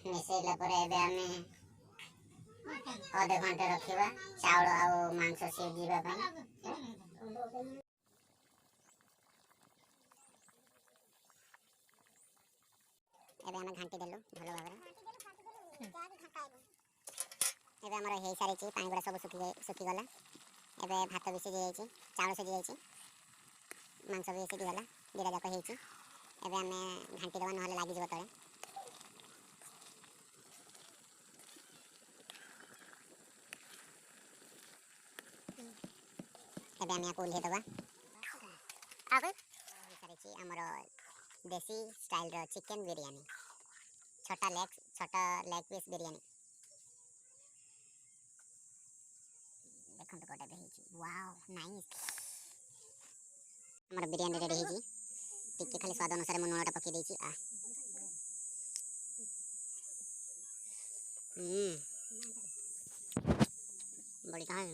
micellar पर एबे आमे आधे घंटे रखिबा चाउल आ मांस सिझिबा ପାଇଁ एबे आमे घांटी देलु भलो भाबरे एबे हमर हे सारी ची पानी गुडा सब सुखी गला एबे भात भी सिझि जाईची चाउल सिझि जाईची मांस भी सिझि गला दिरा जाक हेची एबे आमे घांटी देबा नहले लागि जब तळे एबे आमे याको उल्हे देबा आगे सारी ची हमर देसी स्टाइल रो चिकन बिरयानी छोटा लेग पीस बिरयानी देखंत कोटे देहिची वाओ नाइस हमर बिरयानी रेडी हेजी टिके खाली स्वाद अनुसार मन नोटा पकी देची आ बड़ी कहां